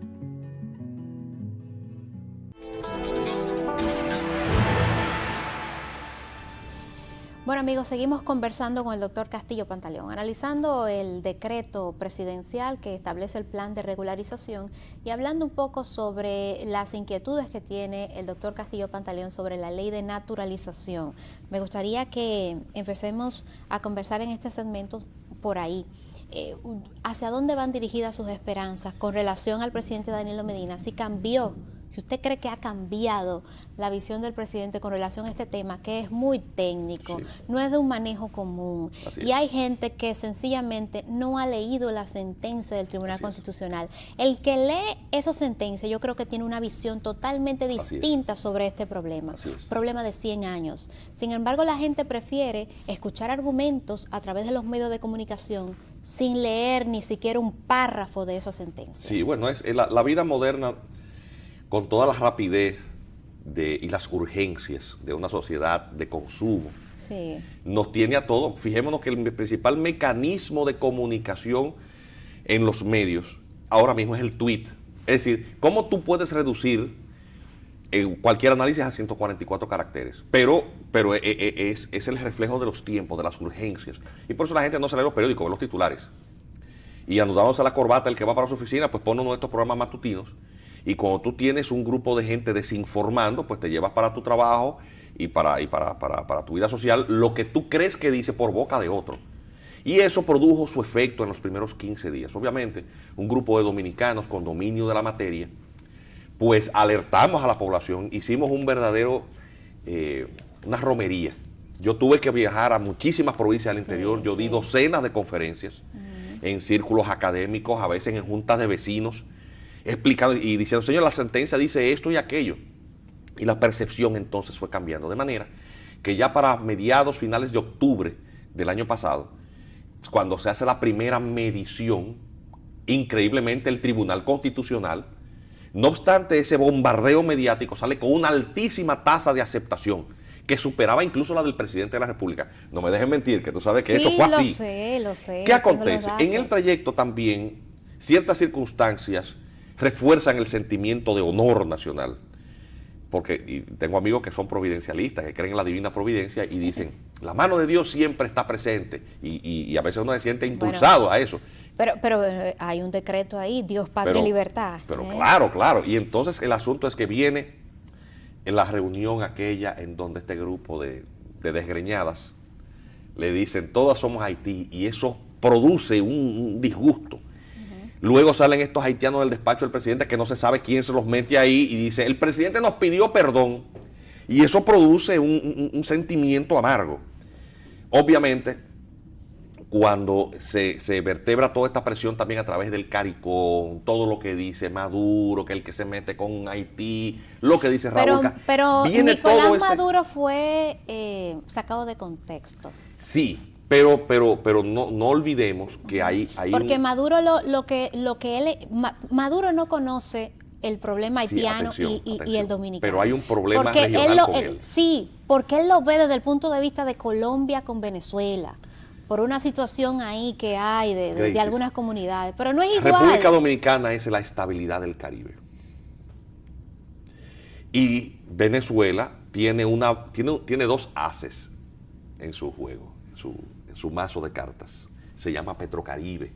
Bueno amigos, seguimos conversando con el doctor Castillo Pantaleón, analizando el decreto presidencial que establece el plan de regularización y hablando un poco sobre las inquietudes que tiene el doctor Castillo Pantaleón sobre la ley de naturalización. Me gustaría que empecemos a conversar en este segmento por ahí. ¿Hacia dónde van dirigidas sus esperanzas con relación al presidente Danilo Medina? Si cambió, si usted cree que ha cambiado la visión del presidente con relación a este tema, que es muy técnico, sí, no es de un manejo común. Y hay gente que sencillamente no ha leído la sentencia del Tribunal Constitucional. El que lee esa sentencia, yo creo que tiene una visión totalmente distinta sobre este problema. Problema de 100 años. Sin embargo, la gente prefiere escuchar argumentos a través de los medios de comunicación sin leer ni siquiera un párrafo de esa sentencia. Sí, bueno, es la vida moderna, con toda la rapidez y las urgencias de una sociedad de consumo, sí, nos tiene a todos. Fijémonos que el principal mecanismo de comunicación en los medios ahora mismo es el tweet. Es decir, ¿cómo tú puedes reducir cualquier análisis a 144 caracteres? Pero es el reflejo de los tiempos, de las urgencias. Y por eso la gente no se lee los periódicos, ve los titulares. Y anudándose a la corbata el que va para su oficina, pues pone uno de estos programas matutinos. Y cuando tú tienes un grupo de gente desinformando, pues te llevas para tu trabajo y para tu vida social lo que tú crees que dice por boca de otro. Y eso produjo su efecto en los primeros 15 días. Obviamente, un grupo de dominicanos con dominio de la materia, pues alertamos a la población, hicimos un verdadero, una romería. Yo tuve que viajar a muchísimas provincias del interior, yo di docenas de conferencias en círculos académicos, a veces en juntas de vecinos, explicando y diciendo, señor, la sentencia dice esto y aquello. Y la percepción entonces fue cambiando, de manera que ya para mediados, finales de octubre del año pasado, cuando se hace la primera medición, increíblemente el Tribunal Constitucional, no obstante ese bombardeo mediático, sale con una altísima tasa de aceptación, que superaba incluso la del presidente de la República. No me dejen mentir, que tú sabes que eso fue así. Lo sé. ¿Qué acontece? En el trayecto también, ciertas circunstancias refuerzan el sentimiento de honor nacional, porque tengo amigos que son providencialistas, que creen en la divina providencia y dicen, la mano de Dios siempre está presente, y a veces uno se siente impulsado a eso. Pero hay un decreto ahí, Dios, patria y libertad. Pero claro, y entonces el asunto es que viene en la reunión aquella en donde este grupo de desgreñadas le dicen, todas somos Haití, y eso produce un disgusto. Luego salen estos haitianos del despacho del presidente que no se sabe quién se los mete ahí y dice, el presidente nos pidió perdón, y eso produce un sentimiento amargo. Obviamente, cuando se vertebra toda esta presión también a través del CARICOM, todo lo que dice Maduro, que el que se mete con Haití, lo que dice Raúl. Pero Nicolás Maduro fue sacado de contexto. Sí. Pero no olvidemos que hay porque Maduro Maduro no conoce el problema haitiano Sí, y atención. el dominicano. Pero hay un problema porque regional con él. Sí, porque él lo ve desde el punto de vista de Colombia con Venezuela, por una situación ahí que hay de algunas comunidades, pero no es igual. República Dominicana es la estabilidad del Caribe. Y Venezuela tiene dos ases en su juego, en su mazo de cartas. Se llama Petrocaribe.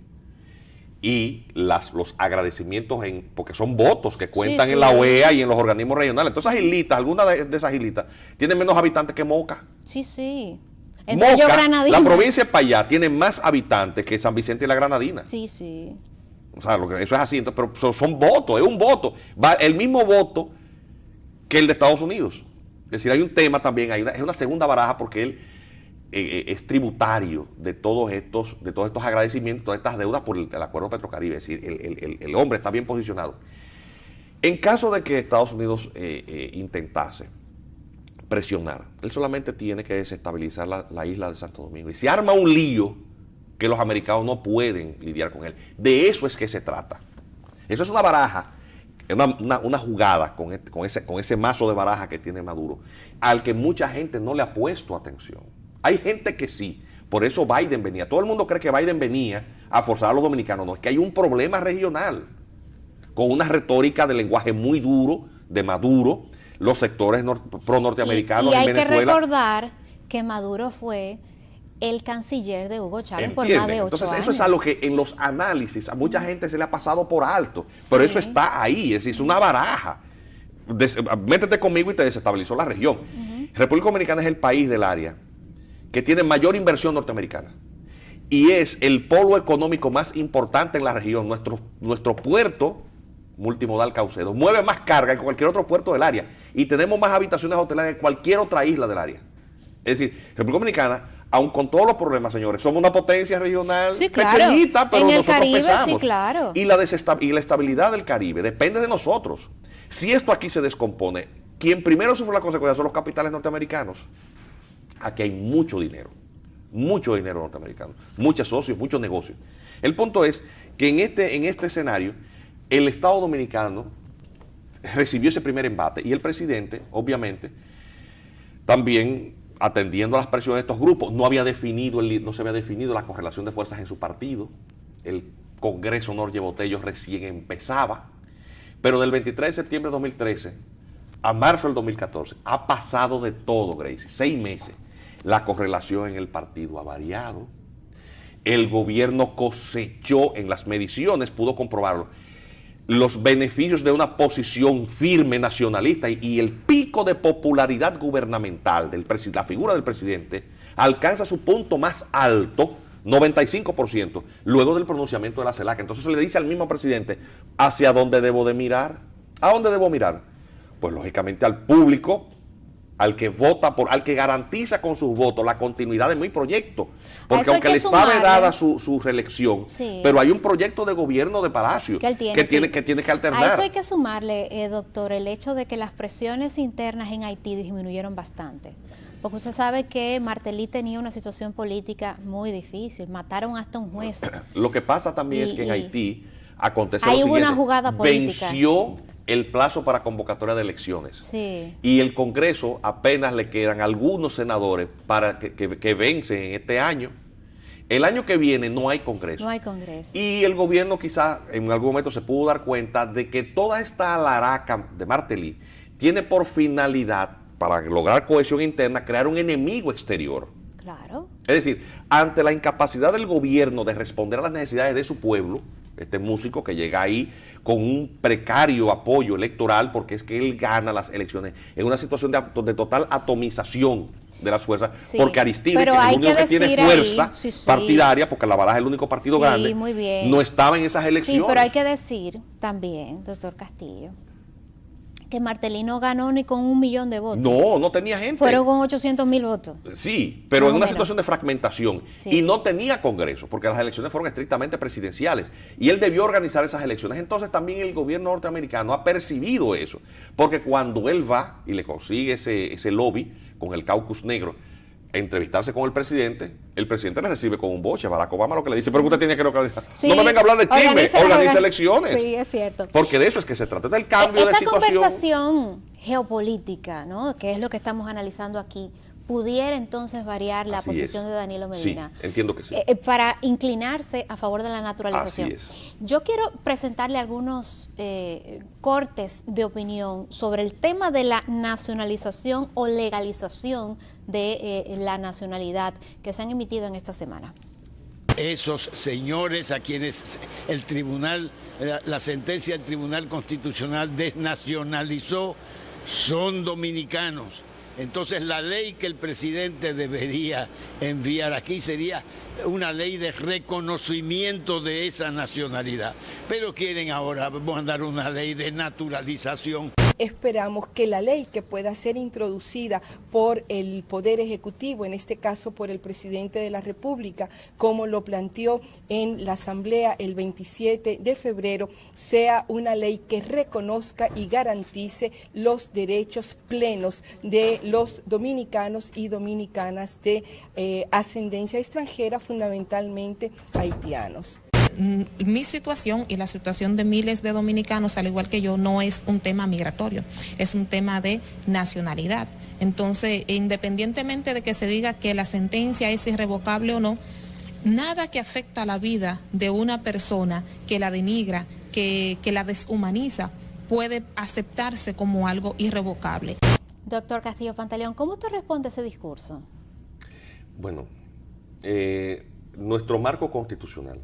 Y los agradecimientos, porque son votos que cuentan en la OEA y en los organismos regionales. Entonces esas islitas, algunas de esas islitas, tienen menos habitantes que Moca. Sí, sí. Moca, la provincia de Payá, tiene más habitantes que San Vicente y la Granadina. Sí, sí. O sea, eso es así, pero son votos, es un voto. Va el mismo voto que el de Estados Unidos. Es decir, hay un tema también, es una segunda baraja porque él es tributario de todos estos agradecimientos, todas estas deudas por el acuerdo Petrocaribe. Es decir, el hombre está bien posicionado. En caso de que Estados Unidos intentase presionar, él solamente tiene que desestabilizar la isla de Santo Domingo. Y se arma un lío que los americanos no pueden lidiar con él. De eso es que se trata. Eso es una baraja, una jugada con ese mazo de baraja que tiene Maduro, al que mucha gente no le ha puesto atención. Hay gente que sí, por eso Biden venía. Todo el mundo cree que Biden venía a forzar a los dominicanos. No, es que hay un problema regional, con una retórica de lenguaje muy duro de Maduro, los sectores pro-norteamericanos en Venezuela. Y hay que recordar que Maduro fue el canciller de Hugo Chávez por más de 8 Entonces, años. eso es algo que en los análisis a mucha gente se le ha pasado por alto, pero eso está ahí, es decir, es una baraja. Métete conmigo y te desestabilizó la región. República Dominicana es el país del área que tiene mayor inversión norteamericana y es el polo económico más importante en la región. Nuestro puerto multimodal Caucedo mueve más carga que cualquier otro puerto del área y tenemos más habitaciones hoteleras que cualquier otra isla del área. Es decir, República Dominicana, aun con todos los problemas, señores, somos una potencia regional pequeñita, pero en el nosotros Caribe, pesamos. sí, claro. Y la estabilidad del Caribe depende de nosotros. Si esto aquí se descompone, quien primero sufre la consecuencia son los capitales norteamericanos. Aquí hay mucho dinero norteamericano, muchos socios, muchos negocios. El punto es que en este escenario, el Estado dominicano recibió ese primer embate y el presidente, obviamente, también atendiendo a las presiones de estos grupos, no se había definido la correlación de fuerzas en su partido. El Congreso Norge Botello recién empezaba, pero del 23 de septiembre de 2013 a marzo del 2014 ha pasado de todo, Gracie, 6 meses. La correlación en el partido ha variado. El gobierno cosechó en las mediciones, pudo comprobarlo, los beneficios de una posición firme nacionalista y el pico de popularidad gubernamental la figura del presidente alcanza su punto más alto, 95%, luego del pronunciamiento de la CELAC. Entonces se le dice al mismo presidente, ¿hacia dónde debo de mirar? ¿A dónde debo mirar? Pues lógicamente al público, al que vota al que garantiza con sus votos la continuidad de mi proyecto. Porque aunque le está vedada su reelección, pero hay un proyecto de gobierno de Palacio que tiene que alternar. A eso hay que sumarle, doctor, el hecho de que las presiones internas en Haití disminuyeron bastante. Porque usted sabe que Martelly tenía una situación política muy difícil. Mataron hasta un juez. Lo que pasa también es que en Haití acontece lo siguiente. Una jugada política. Venció el plazo para convocatoria de elecciones. Sí. Y el Congreso apenas le quedan algunos senadores para que vencen en este año. El año que viene no hay Congreso. No hay Congreso. Y el gobierno quizás en algún momento se pudo dar cuenta de que toda esta alaraca de Martelly tiene por finalidad, para lograr cohesión interna, crear un enemigo exterior. Claro. Es decir, ante la incapacidad del gobierno de responder a las necesidades de su pueblo, este músico que llega ahí con un precario apoyo electoral, porque es que él gana las elecciones en una situación de total atomización de las fuerzas, porque Aristide, que es el único que tiene fuerza partidaria, porque la Baraja es el único partido grande, no estaba en esas elecciones. Sí, pero hay que decir también, doctor Castillo, que Martelly no ganó ni con 1 millón de votos. No tenía gente. Fueron con 800,000 votos. Sí, pero en una situación de fragmentación. Sí. Y no tenía Congreso, porque las elecciones fueron estrictamente presidenciales. Y él debió organizar esas elecciones. Entonces también el gobierno norteamericano ha percibido eso. Porque cuando él va y le consigue ese lobby con el caucus negro, entrevistarse con el presidente le recibe con un boche. Barack Obama lo que le dice, pero usted tiene que localizar. Sí, no me venga a hablar de chisme, organiza elecciones. Sí, es cierto. Porque de eso es que se trata, del cambio de situación. Esta conversación geopolítica, ¿no?, que es lo que estamos analizando aquí, pudiera entonces variar la posición de Danilo Medina. Sí, entiendo que sí. Para inclinarse a favor de la naturalización. Así es. Yo quiero presentarle algunos cortes de opinión sobre el tema de la nacionalización o legalización de la nacionalidad que se han emitido en esta semana. Esos señores a quienes el tribunal, la sentencia del Tribunal Constitucional desnacionalizó, son dominicanos. Entonces la ley que el presidente debería enviar aquí sería una ley de reconocimiento de esa nacionalidad. Pero quieren ahora mandar una ley de naturalización. Esperamos que la ley que pueda ser introducida por el Poder Ejecutivo, en este caso por el presidente de la República, como lo planteó en la Asamblea el 27 de febrero, sea una ley que reconozca y garantice los derechos plenos de los dominicanos y dominicanas de ascendencia extranjera, fundamentalmente haitianos. Mi situación y la situación de miles de dominicanos, al igual que yo, no es un tema migratorio, es un tema de nacionalidad. Entonces, independientemente de que se diga que la sentencia es irrevocable o no, nada que afecta a la vida de una persona, que la denigra, que la deshumaniza, puede aceptarse como algo irrevocable. Doctor Castillo Pantaleón, ¿cómo usted responde a ese discurso? Bueno, nuestro marco constitucional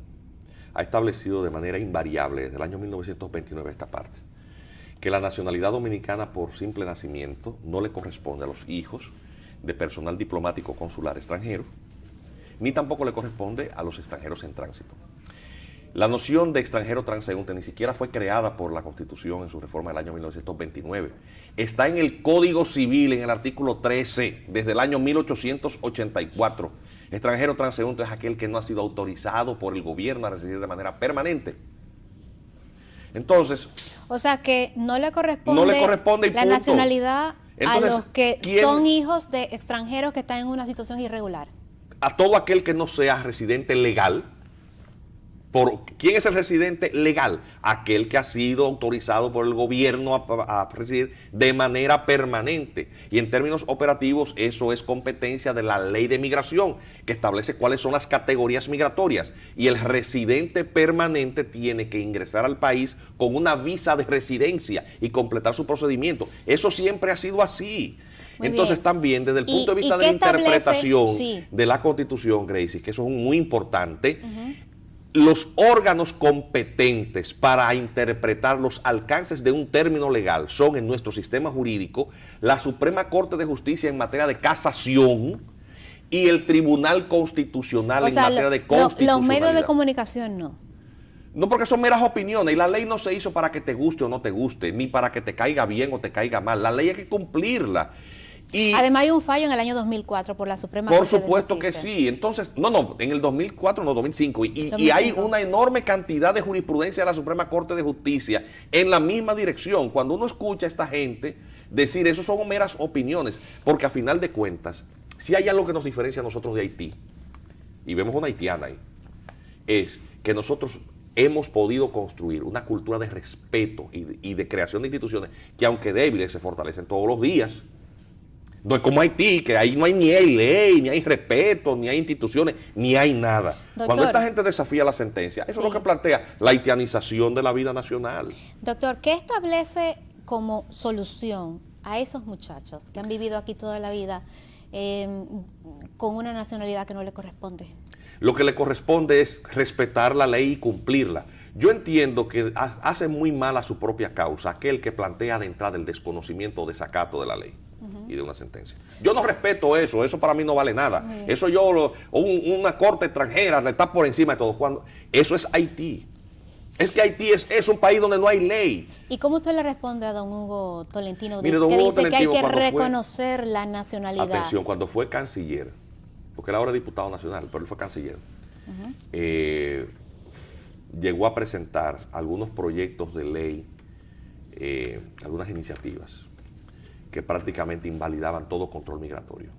ha establecido de manera invariable desde el año 1929 esta parte, que la nacionalidad dominicana por simple nacimiento no le corresponde a los hijos de personal diplomático consular extranjero, ni tampoco le corresponde a los extranjeros en tránsito. La noción de extranjero transeúnte ni siquiera fue creada por la Constitución en su reforma del año 1929. Está en el Código Civil, en el artículo 13, desde el año 1884. Extranjero transeúnte es aquel que no ha sido autorizado por el gobierno a residir de manera permanente. Entonces, o sea que no le corresponde la nacionalidad. Entonces, a los que son hijos de extranjeros que están en una situación irregular. A todo aquel que no sea residente legal. ¿Quién es el residente legal? Aquel que ha sido autorizado por el gobierno a residir de manera permanente. Y en términos operativos, eso es competencia de la ley de migración, que establece cuáles son las categorías migratorias. Y el residente permanente tiene que ingresar al país con una visa de residencia y completar su procedimiento. Eso siempre ha sido así. Muy Entonces bien. También desde el punto de vista de la interpretación de la Constitución, Gracie, que eso es muy importante, los órganos competentes para interpretar los alcances de un término legal son en nuestro sistema jurídico la Suprema Corte de Justicia en materia de casación y el Tribunal Constitucional en materia de constitucionalidad. Los medios de comunicación no. No, porque son meras opiniones y la ley no se hizo para que te guste o no te guste, ni para que te caiga bien o te caiga mal. La ley hay que cumplirla. Y además hay un fallo en el año 2004 por la Suprema Corte. Por supuesto que sí. Entonces, en el 2004, no, 2005. Y hay una enorme cantidad de jurisprudencia de la Suprema Corte de Justicia en la misma dirección. Cuando uno escucha a esta gente decir eso, son meras opiniones. Porque a final de cuentas, si hay algo que nos diferencia a nosotros de Haití, y vemos una haitiana ahí, es que nosotros hemos podido construir una cultura de respeto y de creación de instituciones que, aunque débiles, se fortalecen todos los días. No es como Haití, que ahí no hay ni hay ley, ni hay respeto, ni hay instituciones, ni hay nada. Doctor, cuando esta gente desafía la sentencia, eso es lo que plantea la haitianización de la vida nacional. Doctor, ¿qué establece como solución a esos muchachos que han vivido aquí toda la vida con una nacionalidad que no le corresponde? Lo que le corresponde es respetar la ley y cumplirla. Yo entiendo que hace muy mal a su propia causa aquel que plantea de entrada el desconocimiento o desacato de la ley y de una sentencia. Yo no respeto eso para mí no vale nada. Eso una corte extranjera le está por encima de todo. Eso es Haití. Es que Haití es un país donde no hay ley. ¿Y cómo usted le responde a don Hugo Tolentino, Mire, que dice que hay que reconocer la nacionalidad? Atención, cuando fue canciller, porque él ahora es diputado nacional, pero él fue canciller, llegó a presentar algunos proyectos de ley, algunas iniciativas que prácticamente invalidaban todo control migratorio.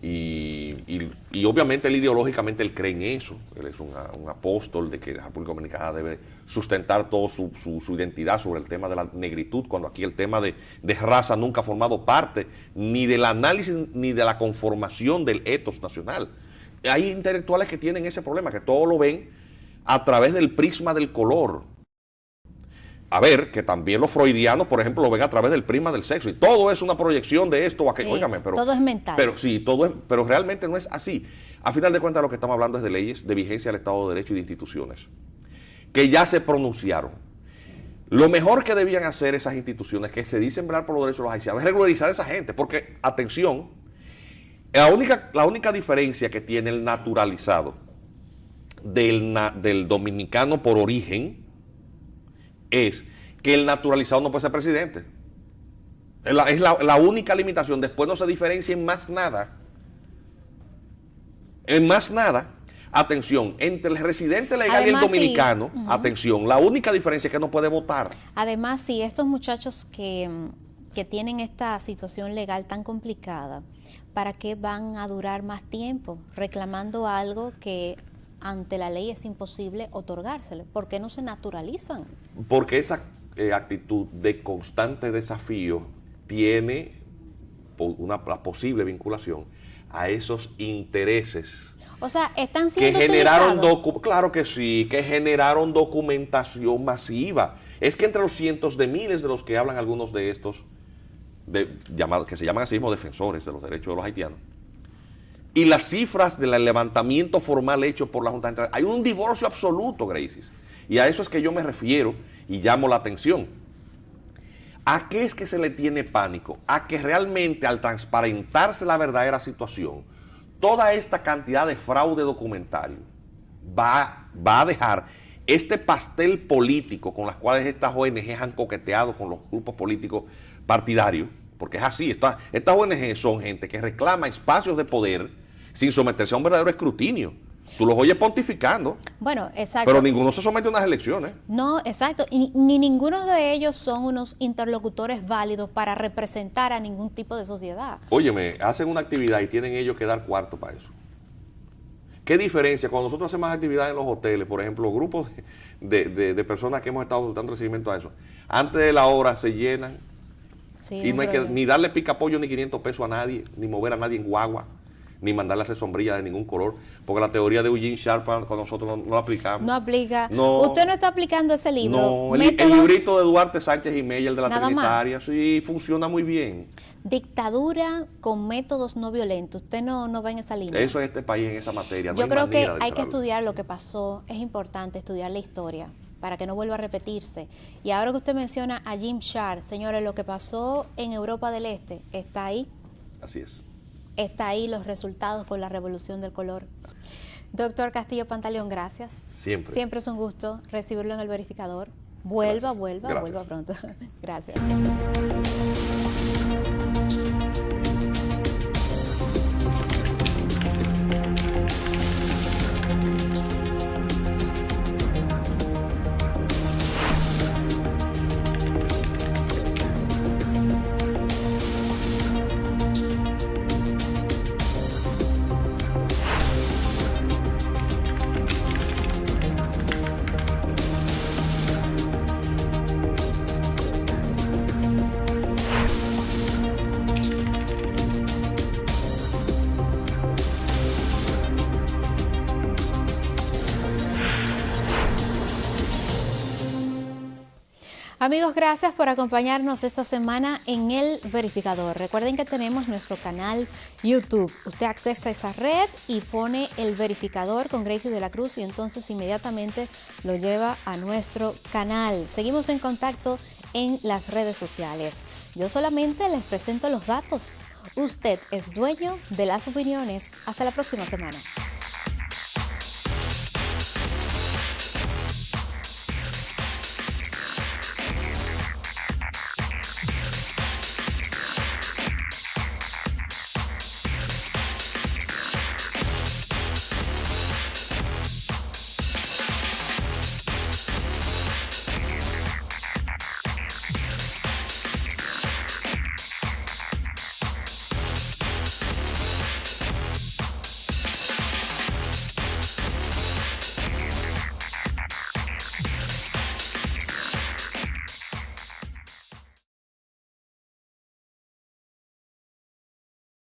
Y obviamente él ideológicamente él cree en eso. Él es un apóstol de que la República Dominicana debe sustentar toda su identidad sobre el tema de la negritud, cuando aquí el tema de raza nunca ha formado parte ni del análisis ni de la conformación del etos nacional. Hay intelectuales que tienen ese problema, que todo lo ven a través del prisma del color. A ver, que también los freudianos, por ejemplo, lo ven a través del prisma del sexo, y todo es una proyección de esto o aquello. Óigame, pero todo es mental. Pero sí, pero realmente no es así. A final de cuentas, lo que estamos hablando es de leyes, de vigencia del Estado de Derecho y de instituciones, que ya se pronunciaron. Lo mejor que debían hacer esas instituciones que se dicen velar por los derechos de los haitianos es regularizar a esa gente, porque, atención, la única diferencia que tiene el naturalizado del dominicano por origen es que el naturalizado no puede ser presidente. Es la única limitación. Después no se diferencia en más nada. En más nada. Atención, entre el residente legal y el dominicano, atención, la única diferencia es que no puede votar. Además, sí, estos muchachos que tienen esta situación legal tan complicada, ¿para qué van a durar más tiempo reclamando algo que ante la ley es imposible otorgársele? ¿Por qué no se naturalizan? Porque esa actitud de constante desafío tiene la posible vinculación a esos intereses. O sea, están siendo que generaron utilizados. Claro que sí, que generaron documentación masiva. Es que entre los cientos de miles de los que hablan algunos de estos, que se llaman así mismo defensores de los derechos de los haitianos, y las cifras del levantamiento formal hecho por la Junta Central, hay un divorcio absoluto, Gracies. Y a eso es que yo me refiero y llamo la atención. ¿A qué es que se le tiene pánico? A que realmente al transparentarse la verdadera situación, toda esta cantidad de fraude documentario va a dejar este pastel político con las cuales estas ONGs han coqueteado con los grupos políticos partidarios, porque es así, estas ONGs son gente que reclama espacios de poder sin someterse a un verdadero escrutinio. Tú los oyes pontificando. Bueno, exacto. Pero ninguno se somete a unas elecciones. No, exacto. Y ni ninguno de ellos son unos interlocutores válidos para representar a ningún tipo de sociedad. Óyeme, hacen una actividad y tienen ellos que dar cuarto para eso. ¿Qué diferencia? Cuando nosotros hacemos actividades en los hoteles, por ejemplo, grupos de personas que hemos estado dando recibimiento a eso, antes de la hora se llenan, sí, y no hay que ni darle picapollo ni 500 pesos a nadie, ni mover a nadie en guagua, ni mandarle a hacer sombrilla de ningún color, porque la teoría de Eugene Sharp con nosotros no la aplicamos. No aplica. No. Usted no está aplicando ese libro. No, el librito de Duarte Sánchez y Mella, el de la Nada Trinitaria, sí, funciona muy bien. Dictadura con métodos no violentos. Usted no va en esa línea. Eso es este país en esa materia. No Yo hay creo que manera de hay que entrarle. estudiar lo que pasó. Es importante estudiar la historia para que no vuelva a repetirse. Y ahora que usted menciona a Jim Sharp, señores, lo que pasó en Europa del Este está ahí. Así es. Está ahí los resultados con la revolución del color. Doctor Castillo Pantaleón, gracias. Siempre. Siempre es un gusto recibirlo en el verificador. Vuelva pronto. Gracias. Amigos, gracias por acompañarnos esta semana en El Verificador. Recuerden que tenemos nuestro canal YouTube. Usted accesa a esa red y pone El Verificador con Gracie de la Cruz y entonces inmediatamente lo lleva a nuestro canal. Seguimos en contacto en las redes sociales. Yo solamente les presento los datos. Usted es dueño de las opiniones. Hasta la próxima semana.